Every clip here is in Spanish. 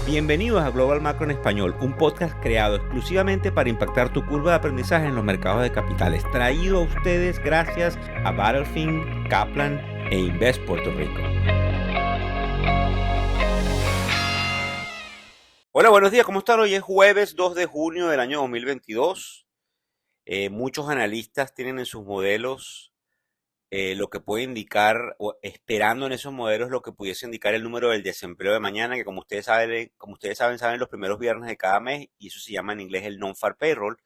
Bienvenidos a Global Macro en Español, un podcast creado exclusivamente para impactar tu curva de aprendizaje en los mercados de capitales. Traído a ustedes gracias a Battlefield, Kaplan e Invest Puerto Rico. Hola, buenos días, ¿cómo están? Hoy es jueves 2 de junio del año 2022. Muchos analistas tienen en sus modelos lo que puede indicar, o esperando en esos modelos lo que pudiese indicar el número del desempleo de mañana, que como ustedes saben los primeros viernes de cada mes, y eso se llama en inglés el non-farm payroll.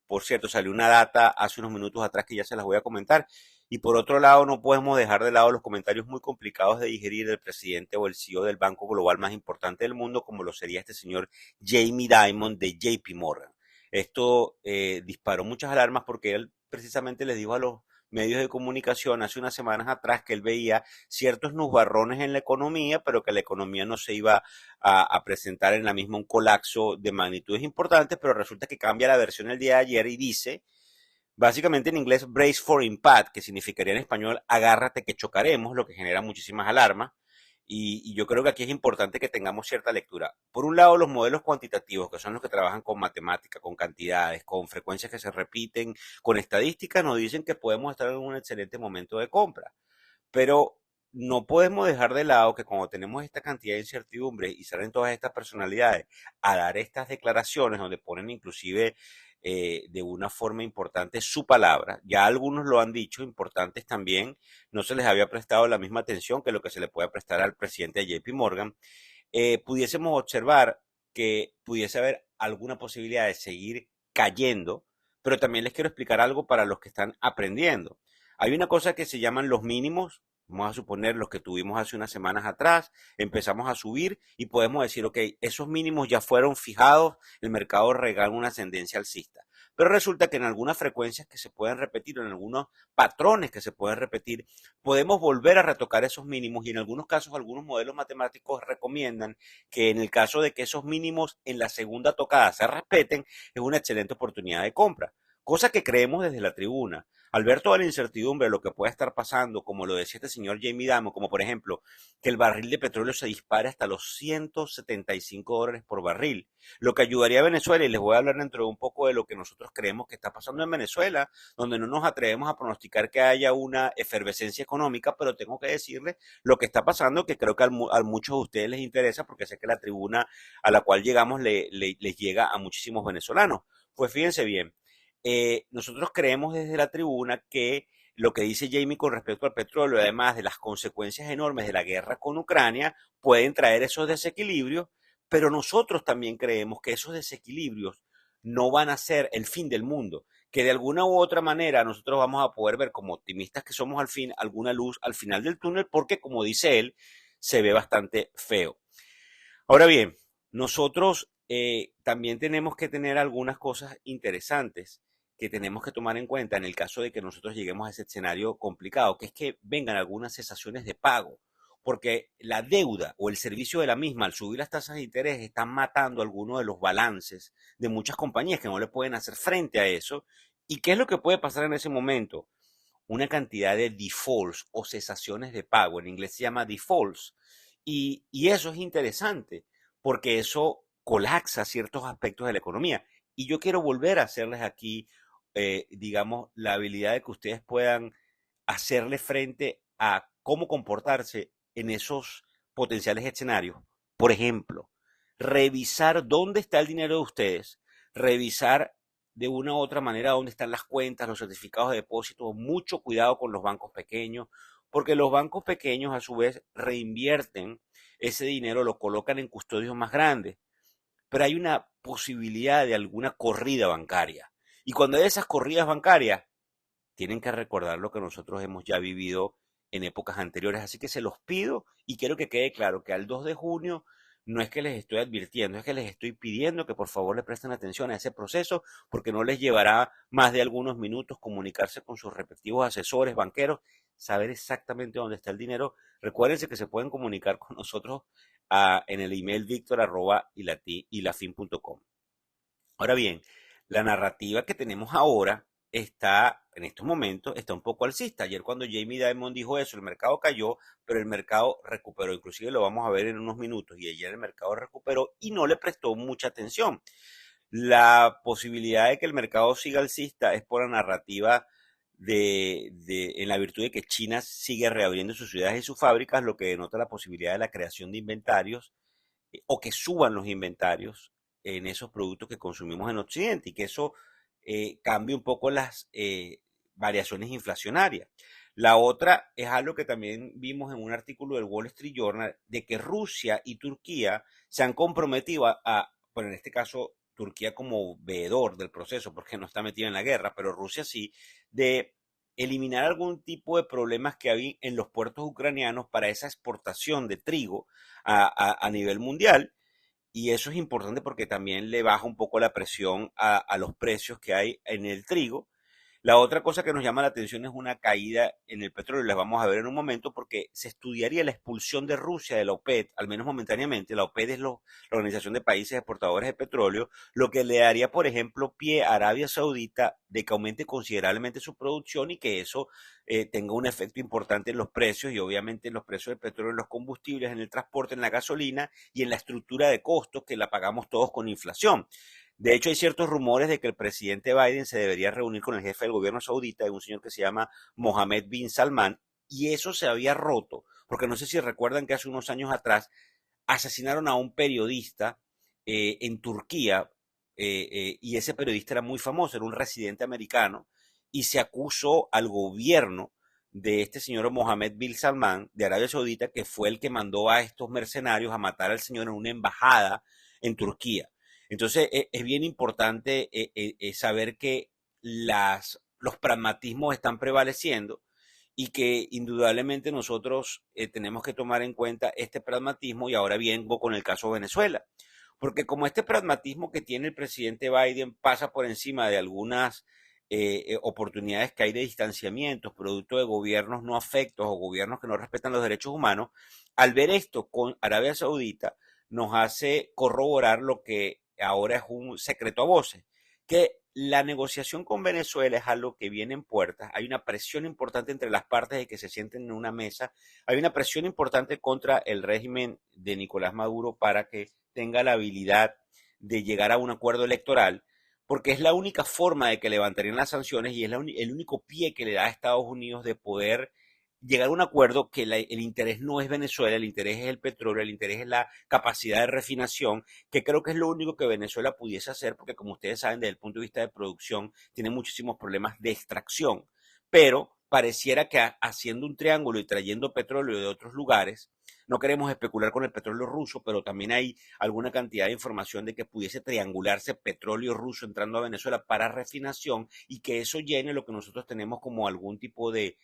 Por cierto, salió una data hace unos minutos atrás que ya se las voy a comentar. Y por otro lado, no podemos dejar de lado los comentarios muy complicados de digerir del presidente o el CEO del banco global más importante del mundo, como lo sería este señor Jamie Dimon de JP Morgan. Esto disparó muchas alarmas porque él precisamente les dijo a los medios de comunicación hace unas semanas atrás que él veía ciertos nubarrones en la economía, pero que la economía no se iba a presentar en la misma un colapso de magnitudes importantes, pero resulta que cambia la versión el día de ayer y dice, básicamente en inglés, brace for impact, que significaría en español, agárrate que chocaremos, lo que genera muchísimas alarmas. Y yo creo que aquí es importante que tengamos cierta lectura. Por un lado, los modelos cuantitativos, que son los que trabajan con matemática, con cantidades, con frecuencias que se repiten, con estadísticas, nos dicen que podemos estar en un excelente momento de compra. Pero no podemos dejar de lado que cuando tenemos esta cantidad de incertidumbre y salen todas estas personalidades a dar estas declaraciones donde ponen inclusive de una forma importante su palabra, ya algunos lo han dicho, importantes también, no se les había prestado la misma atención que lo que se le puede prestar al presidente de JP Morgan, pudiésemos observar que pudiese haber alguna posibilidad de seguir cayendo, pero también les quiero explicar algo para los que están aprendiendo. Hay una cosa que se llaman los mínimos, vamos a suponer los que tuvimos hace unas semanas atrás, empezamos a subir y podemos decir, ok, esos mínimos ya fueron fijados, el mercado regala una ascendencia alcista. Pero resulta que en algunas frecuencias que se pueden repetir, en algunos patrones que se pueden repetir, podemos volver a retocar esos mínimos y en algunos casos algunos modelos matemáticos recomiendan que en el caso de que esos mínimos en la segunda tocada se respeten, es una excelente oportunidad de compra. Cosa que creemos desde la tribuna. Al ver toda la incertidumbre de lo que puede estar pasando, como lo decía este señor Jamie Dimon, como por ejemplo que el barril de petróleo se dispare hasta los $175 por barril, lo que ayudaría a Venezuela, y les voy a hablar dentro de un poco de lo que nosotros creemos que está pasando en Venezuela, donde no nos atrevemos a pronosticar que haya una efervescencia económica, pero tengo que decirles lo que está pasando, que creo que a muchos de ustedes les interesa, porque sé que la tribuna a la cual llegamos les llega a muchísimos venezolanos. Pues fíjense bien, nosotros creemos desde la tribuna que lo que dice Jamie con respecto al petróleo, además de las consecuencias enormes de la guerra con Ucrania, pueden traer esos desequilibrios, pero nosotros también creemos que esos desequilibrios no van a ser el fin del mundo, que de alguna u otra manera nosotros vamos a poder ver como optimistas que somos al fin alguna luz al final del túnel, porque como dice él, se ve bastante feo. Ahora bien, nosotros también tenemos que tener algunas cosas interesantes que tenemos que tomar en cuenta en el caso de que nosotros lleguemos a ese escenario complicado, que es que vengan algunas cesaciones de pago, porque la deuda o el servicio de la misma al subir las tasas de interés están matando algunos de los balances de muchas compañías que no le pueden hacer frente a eso. ¿Y qué es lo que puede pasar en ese momento? Una cantidad de defaults o cesaciones de pago, en inglés se llama defaults, y eso es interesante porque eso colapsa ciertos aspectos de la economía. Y yo quiero volver a hacerles aquí, digamos, la habilidad de que ustedes puedan hacerle frente a cómo comportarse en esos potenciales escenarios. Por ejemplo, revisar dónde está el dinero de ustedes, revisar de una u otra manera dónde están las cuentas, los certificados de depósito. Mucho cuidado con los bancos pequeños, porque los bancos pequeños a su vez reinvierten ese dinero, lo colocan en custodios más grandes, pero hay una posibilidad de alguna corrida bancaria. Y cuando hay esas corridas bancarias, tienen que recordar lo que nosotros hemos ya vivido en épocas anteriores. Así que se los pido y quiero que quede claro que al 2 de junio no es que les estoy advirtiendo, es que les estoy pidiendo que por favor le presten atención a ese proceso, porque no les llevará más de algunos minutos comunicarse con sus respectivos asesores banqueros, saber exactamente dónde está el dinero. Recuérdense que se pueden comunicar con nosotros en el email victor@ilafin.com. Ahora bien, la narrativa que tenemos ahora en estos momentos, está un poco alcista. Ayer cuando Jamie Dimon dijo eso, el mercado cayó, pero el mercado recuperó. Inclusive lo vamos a ver en unos minutos. Y ayer el mercado recuperó y no le prestó mucha atención. La posibilidad de que el mercado siga alcista es por la narrativa en la virtud de que China sigue reabriendo sus ciudades y sus fábricas, lo que denota la posibilidad de la creación de inventarios o que suban los inventarios en esos productos que consumimos en Occidente y que eso cambie un poco las variaciones inflacionarias. La otra es algo que también vimos en un artículo del Wall Street Journal, de que Rusia y Turquía se han comprometido bueno, en este caso Turquía como veedor del proceso, porque no está metida en la guerra, pero Rusia sí, de eliminar algún tipo de problemas que había en los puertos ucranianos para esa exportación de trigo a nivel mundial. Y eso es importante porque también le baja un poco la presión a los precios que hay en el trigo. La otra cosa que nos llama la atención es una caída en el petróleo, las vamos a ver en un momento, porque se estudiaría la expulsión de Rusia de la OPEP, al menos momentáneamente. La OPEP es la Organización de Países Exportadores de Petróleo, lo que le daría, por ejemplo, pie a Arabia Saudita de que aumente considerablemente su producción y que eso tenga un efecto importante en los precios y obviamente en los precios del petróleo, en los combustibles, en el transporte, en la gasolina y en la estructura de costos que la pagamos todos con inflación. De hecho, hay ciertos rumores de que el presidente Biden se debería reunir con el jefe del gobierno saudita, un señor que se llama Mohammed bin Salman, y eso se había roto, porque no sé si recuerdan que hace unos años atrás asesinaron a un periodista en Turquía, y ese periodista era muy famoso, era un residente americano, y se acusó al gobierno de este señor Mohammed bin Salman de Arabia Saudita, que fue el que mandó a estos mercenarios a matar al señor en una embajada en Turquía. Entonces es bien importante saber que los pragmatismos están prevaleciendo y que indudablemente nosotros tenemos que tomar en cuenta este pragmatismo. Y ahora vengo con el caso de Venezuela, porque como este pragmatismo que tiene el presidente Biden pasa por encima de algunas oportunidades que hay de distanciamientos, producto de gobiernos no afectos o gobiernos que no respetan los derechos humanos, al ver esto con Arabia Saudita nos hace corroborar lo que ahora es un secreto a voces, que la negociación con Venezuela es algo que viene en puertas. Hay una presión importante entre las partes de que se sienten en una mesa. Hay una presión importante contra el régimen de Nicolás Maduro para que tenga la habilidad de llegar a un acuerdo electoral, porque es la única forma de que levantarían las sanciones y es el único pie que le da a Estados Unidos de poder llegar a un acuerdo que el interés no es Venezuela, el interés es el petróleo, el interés es la capacidad de refinación, que creo que es lo único que Venezuela pudiese hacer, porque como ustedes saben, desde el punto de vista de producción, tiene muchísimos problemas de extracción, pero pareciera que haciendo un triángulo y trayendo petróleo de otros lugares, no queremos especular con el petróleo ruso, pero también hay alguna cantidad de información de que pudiese triangularse petróleo ruso entrando a Venezuela para refinación y que eso llene lo que nosotros tenemos como algún tipo de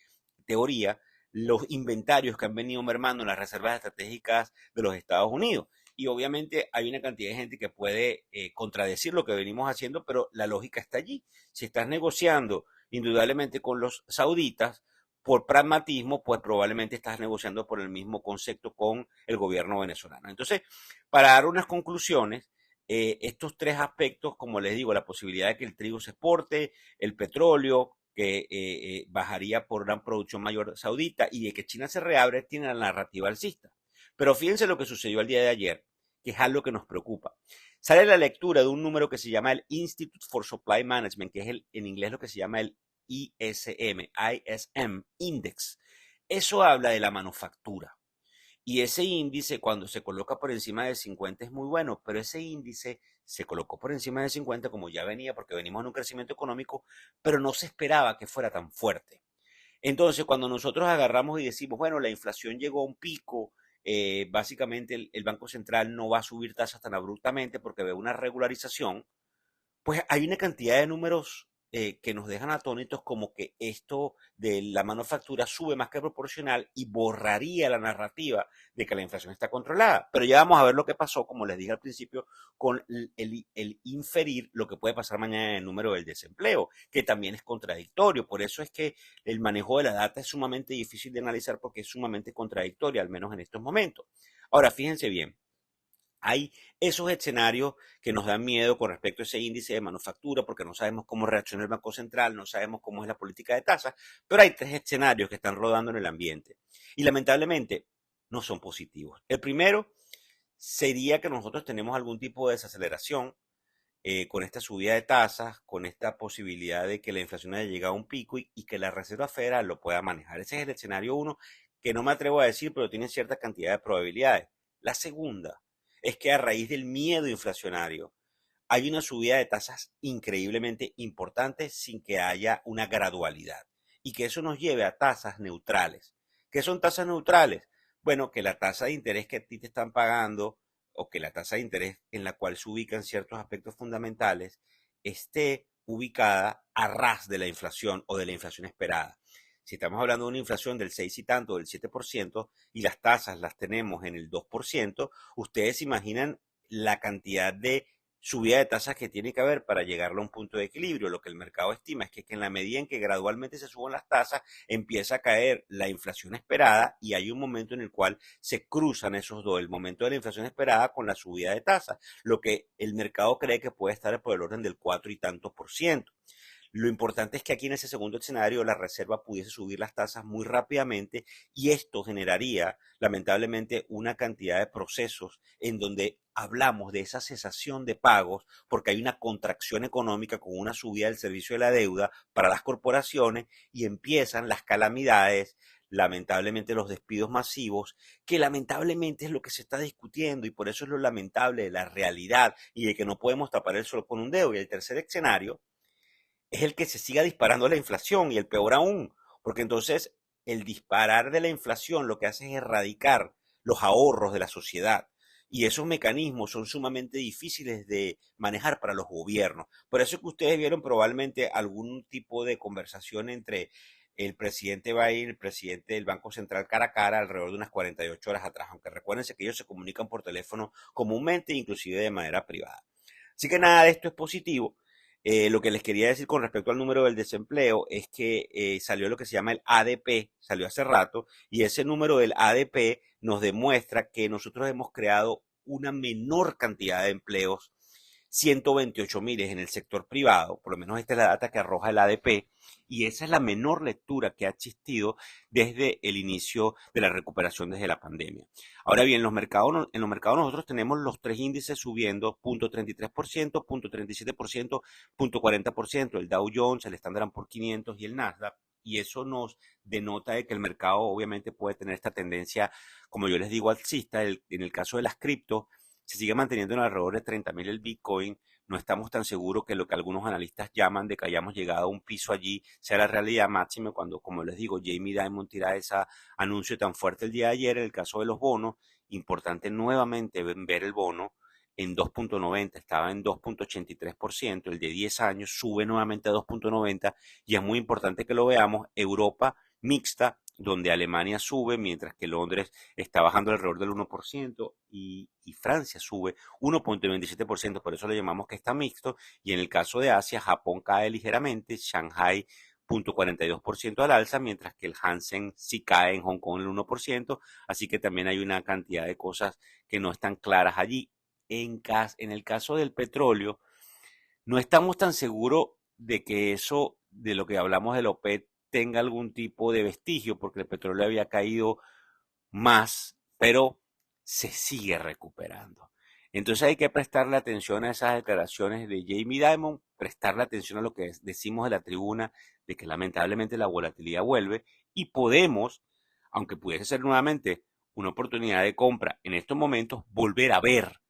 teoría, los inventarios que han venido mermando en las reservas estratégicas de los Estados Unidos. Y obviamente hay una cantidad de gente que puede contradecir lo que venimos haciendo, pero la lógica está allí. Si estás negociando indudablemente con los sauditas, por pragmatismo, pues probablemente estás negociando por el mismo concepto con el gobierno venezolano. Entonces, para dar unas conclusiones, estos tres aspectos, como les digo, la posibilidad de que el trigo se exporte, el petróleo, que bajaría por una producción mayor saudita y de que China se reabre, tiene la narrativa alcista. Pero fíjense lo que sucedió el día de ayer, que es algo que nos preocupa. Sale la lectura de un número que se llama el Institute for Supply Management, que es en inglés lo que se llama el ISM Index. Eso habla de la manufactura. Y ese índice, cuando se coloca por encima de 50 es muy bueno, pero ese índice se colocó por encima de 50 como ya venía, porque venimos en un crecimiento económico, pero no se esperaba que fuera tan fuerte. Entonces, cuando nosotros agarramos y decimos, bueno, la inflación llegó a un pico, básicamente el Banco Central no va a subir tasas tan abruptamente porque ve una regularización, pues hay una cantidad de números que nos dejan atónitos, como que esto de la manufactura sube más que proporcional y borraría la narrativa de que la inflación está controlada. Pero ya vamos a ver lo que pasó, como les dije al principio, con el inferir lo que puede pasar mañana en el número del desempleo, que también es contradictorio. Por eso es que el manejo de la data es sumamente difícil de analizar porque es sumamente contradictorio, al menos en estos momentos. Ahora, fíjense bien. Hay esos escenarios que nos dan miedo con respecto a ese índice de manufactura, porque no sabemos cómo reacciona el Banco Central, no sabemos cómo es la política de tasas, pero hay tres escenarios que están rodando en el ambiente y lamentablemente no son positivos. El primero sería que nosotros tenemos algún tipo de desaceleración con esta subida de tasas, con esta posibilidad de que la inflación haya llegado a un pico y que la Reserva Federal lo pueda manejar. Ese es el escenario uno, que no me atrevo a decir, pero tiene cierta cantidad de probabilidades. La segunda es que a raíz del miedo inflacionario hay una subida de tasas increíblemente importante sin que haya una gradualidad y que eso nos lleve a tasas neutrales. ¿Qué son tasas neutrales? Bueno, que la tasa de interés que a ti te están pagando o que la tasa de interés en la cual se ubican ciertos aspectos fundamentales esté ubicada a ras de la inflación o de la inflación esperada. Si estamos hablando de una inflación del 6 y tanto, del 7%, y las tasas las tenemos en el 2%, ustedes imaginan la cantidad de subida de tasas que tiene que haber para llegar a un punto de equilibrio. Lo que el mercado estima es que en la medida en que gradualmente se suban las tasas, empieza a caer la inflación esperada y hay un momento en el cual se cruzan esos dos, el momento de la inflación esperada con la subida de tasas, lo que el mercado cree que puede estar por el orden del 4 y tantos por ciento. Lo importante es que aquí en ese segundo escenario la Reserva pudiese subir las tasas muy rápidamente y esto generaría lamentablemente una cantidad de procesos en donde hablamos de esa cesación de pagos porque hay una contracción económica con una subida del servicio de la deuda para las corporaciones y empiezan las calamidades, lamentablemente los despidos masivos, que lamentablemente es lo que se está discutiendo y por eso es lo lamentable de la realidad y de que no podemos tapar el sol con un dedo. Y el tercer escenario es el que se siga disparando la inflación y el peor aún, porque entonces el disparar de la inflación lo que hace es erradicar los ahorros de la sociedad. Y esos mecanismos son sumamente difíciles de manejar para los gobiernos. Por eso es que ustedes vieron probablemente algún tipo de conversación entre el presidente Biden y el presidente del Banco Central cara a cara alrededor de unas 48 horas atrás, aunque recuérdense que ellos se comunican por teléfono comúnmente, inclusive de manera privada. Así que nada de esto es positivo. Lo que les quería decir con respecto al número del desempleo es que salió lo que se llama el ADP, salió hace rato, y ese número del ADP nos demuestra que nosotros hemos creado una menor cantidad de empleos, 128.000 en el sector privado, por lo menos esta es la data que arroja el ADP, y esa es la menor lectura que ha existido desde el inicio de la recuperación desde la pandemia. Ahora bien, en los mercados nosotros tenemos los tres índices subiendo 0.33%, 0.37%, 0.40%, el Dow Jones, el Standard & Poor's 500 y el Nasdaq, y eso nos denota de que el mercado obviamente puede tener esta tendencia, como yo les digo, alcista. En el caso de las criptos, se sigue manteniendo en alrededor de 30.000 el Bitcoin. No estamos tan seguros que lo que algunos analistas llaman de que hayamos llegado a un piso allí sea la realidad máxima cuando, como les digo, Jamie Dimon tira ese anuncio tan fuerte el día de ayer. En el caso de los bonos, importante nuevamente ver el bono en 2.90, estaba en 2.83%, el de 10 años sube nuevamente a 2.90 y es muy importante que lo veamos. Europa mixta, donde Alemania sube, mientras que Londres está bajando alrededor del 1% y Francia sube 1.27%, por eso le llamamos que está mixto. Y en el caso de Asia, Japón cae ligeramente, Shanghai 0.42% al alza, mientras que el Hansen sí cae en Hong Kong el 1%, así que también hay una cantidad de cosas que no están claras allí. En el caso del petróleo, no estamos tan seguros de que eso, de lo que hablamos de la OPEP, tenga algún tipo de vestigio, porque el petróleo había caído más, pero se sigue recuperando. Entonces hay que prestarle atención a esas declaraciones de Jamie Dimon, prestarle atención a lo que decimos de la tribuna, de que lamentablemente la volatilidad vuelve y podemos, aunque pudiese ser nuevamente una oportunidad de compra en estos momentos, volver a ver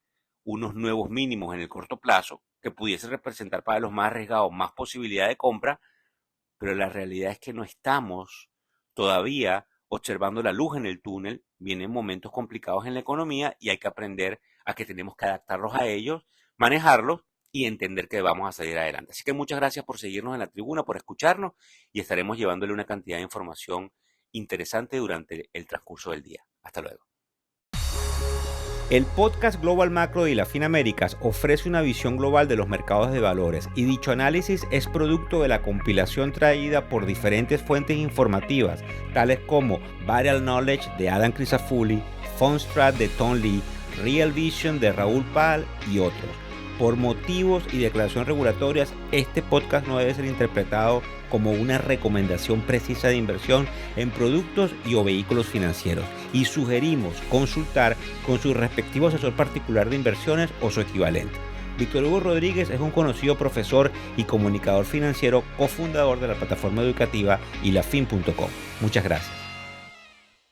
unos nuevos mínimos en el corto plazo que pudiese representar para los más arriesgados más posibilidad de compra, pero la realidad es que no estamos todavía observando la luz en el túnel. Vienen momentos complicados en la economía y hay que aprender a que tenemos que adaptarlos a ellos, manejarlos y entender que vamos a salir adelante. Así que muchas gracias por seguirnos en la tribuna, por escucharnos y estaremos llevándole una cantidad de información interesante durante el transcurso del día. Hasta luego. El podcast Global Macro de Ilafin Américas ofrece una visión global de los mercados de valores y dicho análisis es producto de la compilación traída por diferentes fuentes informativas, tales como Vital Knowledge de Adam Crisafulli, Fundstrat de Tom Lee, Real Vision de Raúl Pal y otros. Por motivos y declaraciones regulatorias, este podcast no debe ser interpretado como una recomendación precisa de inversión en productos y o vehículos financieros, y sugerimos consultar con su respectivo asesor particular de inversiones o su equivalente. Víctor Hugo Rodríguez es un conocido profesor y comunicador financiero, cofundador de la plataforma educativa ilafin.com. Muchas gracias.